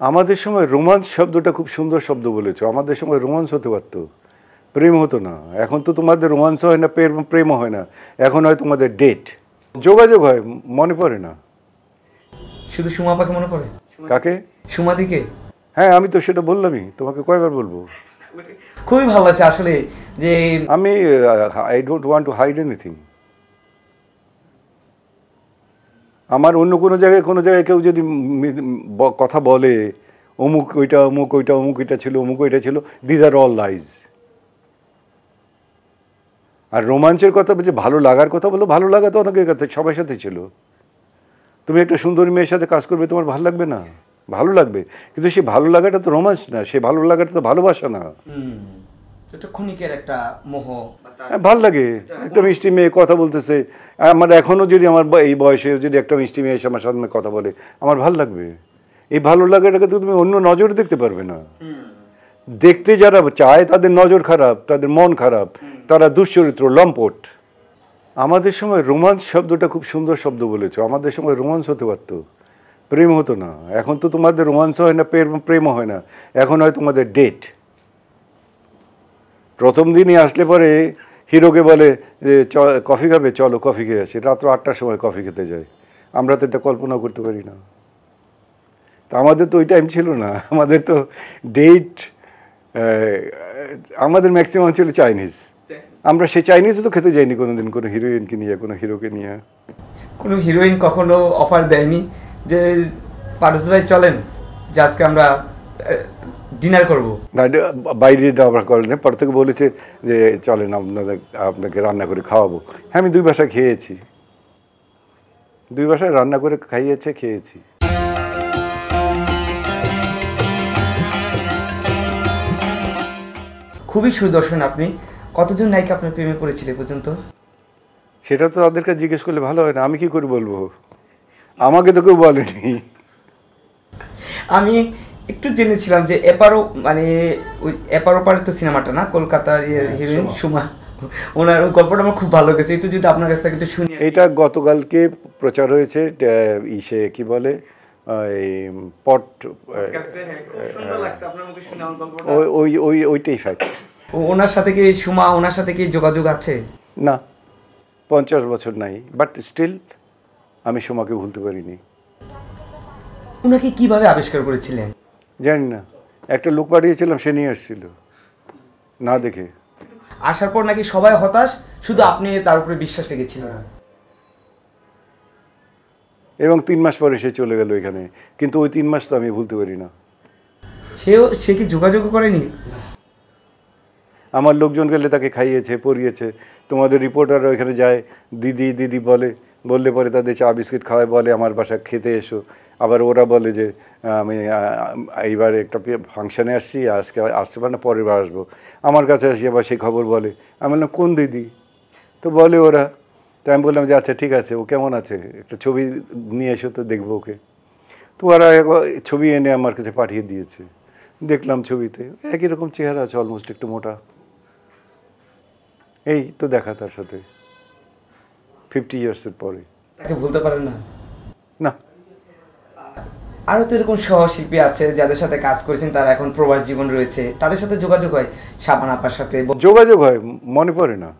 আমাদের সময় রোমান্স শব্দটা খুব সুন্দর শব্দ বলেছো। আমাদের সময় রোমান্স হতে পারতো, প্রেম হতো না। এখন তো তোমাদের রোমান্স হয় না, প্রেমও হয় না, এখন হয় তোমাদের ডেট, যোগাযোগ হয়। মনে পড়ে না? শুধু সুমা পাকে মনে পড়ে? কাকে? সুমাদিকে। হ্যাঁ, আমি তো সেটা বললামই, তোমাকে কয়বার বলবো। খুবই ভালো লাগছে আসলে যে আমি I don't want to hide anything. আমার অন্য কোনো জায়গায় কেউ যদি কথা বলে অমুক ওইটা অমুক ওইটা অমুক এটা ছিল অমুক ওইটা ছিল, দিজ আর অল লাইজ। আর রোমাঞ্চের কথা বলছে, ভালো লাগার কথা বলো, ভালো লাগা তো অনেকের কাছে সবার সাথে ছিল। তুমি একটা সুন্দরী মেয়ের সাথে কাজ করবে, তোমার ভালো লাগবে না? ভালো লাগবে, কিন্তু সেই ভালো লাগাটা তো রোমাঞ্চ না, সেই ভালো লাগাটা তো ভালোবাসা না। এটা ক্ষণিকের একটা মোহ। হ্যাঁ, ভাল লাগে। একটা মিষ্টি মেয়ে কথা বলতেছে, আমার এখনও যদি আমার এই বয়সে যদি একটা মিষ্টি মেয়ে এসে আমার সামনে কথা বলে, আমার ভাল লাগবে। এই ভালো লাগাটাকে তো তুমি অন্য নজরে দেখতে পারবে না। দেখতে যারা চায় তাদের নজর খারাপ, তাদের মন খারাপ, তারা দুশ্চরিত্র, লম্পট। আমাদের সময় রোমান্স শব্দটা খুব সুন্দর শব্দ বলেছো। আমাদের সময় রোমান্স হতে পারতো, প্রেম হতো না। এখন তো তোমাদের রোমান্স হয় না, প্রেমও হয় না, এখন হয় তোমাদের ডেট। প্রথম দিনই আসলে পরে হিরোকে বলে যে কফি খাবে, চলো কফি খেয়ে আসি। রাত্র 8টার সময় কফি খেতে যাই। আমরা তো এটা কল্পনা করতে পারি না। তা আমাদের তো ওই টাইম ছিল না। আমাদের তো ডেট, আমাদের ম্যাক্সিমাম ছিল চাইনিজ। আমরা সেই চাইনিজও তো খেতে যাইনি কোনোদিন, কোনো হিরোইনকে নিয়ে, কোনো হিরোকে নিয়ে। কোনো হিরোইন কখনো অফার দেয়নি যে পারস ভাই চলেন যে আজকে আমরা ডিনার করবো? বাইরে অফার করেন, পর থেকে বলেছে যে চলেন আপনাকে রান্না করে খাওয়াবো। হ্যাঁ, আমি 2 বাসায় খেয়েছি, 2 বাসায় রান্না করে খেয়েছি। খুবই সুদর্শন আপনি। কতজন নায়িকা আপনার প্রেমে পড়েছিল পর্যন্ত? সেটা তো তাদেরকে জিজ্ঞেস করলে ভালো হয় না, আমি কি করে বলবো? আমাকে তো কেউ বলেনি। আমি একটু জেনেছিলাম যে এপারো, মানে ওই এপার ওপারে তো সিনেমাটা না, কলকাতার হিরোইন সুমা, ওনার ওই গল্পটা আমার খুব ভালো লেগেছে। একটু যদি আপনার কাছ থেকে একটু শুনি। এটা গতকালকে প্রচার হয়েছে ইসে, কি বলে, ওইটাই ফ্যাক্ট। ওনার সাথে কি সুমা, ওনার সাথে কি যোগাযোগ আছে? না, 50 বছর নাই, বাট স্টিল আমি সুমাকে ভুলতে পারিনি। ওনাকে কিভাবে আবিষ্কার করেছিলেন? জানি না, একটা লোক পাঠিয়েছিলাম, সে নিয়ে এসেছিল না দেখে। আসার পর নাকি সবাই হতাশ, শুধু আপনি তার উপরে বিশ্বাস রেখেছিলেন। এবং 3 মাস পরে সে চলে গেল এখানে, কিন্তু ওই 3 মাস তো আমি ভুলতে পারি না। সে কি যোগাযোগ করেনি? আমার লোকজন গেলে তাকে খাইয়েছে, পরিয়েছে। তোমাদের রিপোর্টাররা ওইখানে যায়, দিদি দিদি বললে পরে তাদের চা বিস্কিট খাওয়ায়, বলে আমার বাসা খেতে এসো। আবার ওরা বলে যে আমি এইবার একটা ফাংশানে আসছি, আজকে আসতে পারে না, পরের বার আসবো। আমার কাছে আসি, আবার সেই খবর বলে। আমি বললাম কোন দিদি? তো বলে ওরা। তো আমি বললাম যে আচ্ছা ঠিক আছে, ও কেমন আছে, একটা ছবি নিয়ে এসো তো দেখবো ওকে। তো ওরা ছবি এনে আমার কাছে পাঠিয়ে দিয়েছে। দেখলাম ছবিতে একই রকম চেহারা আছে, অলমোস্ট একটু মোটা। এই তো দেখা তার সাথে 50 ইয়ার্সের পরে। তাকে ভুলতে পারেন না? না। আরও তো এরকম সহশিল্পী আছে যাদের সাথে কাজ করেছেন, তারা এখন প্রবাস জীবন রয়েছে, তাদের সাথে যোগাযোগ হয়? শাবানা আপার সাথে যোগাযোগ হয়, মনে পড়ে না।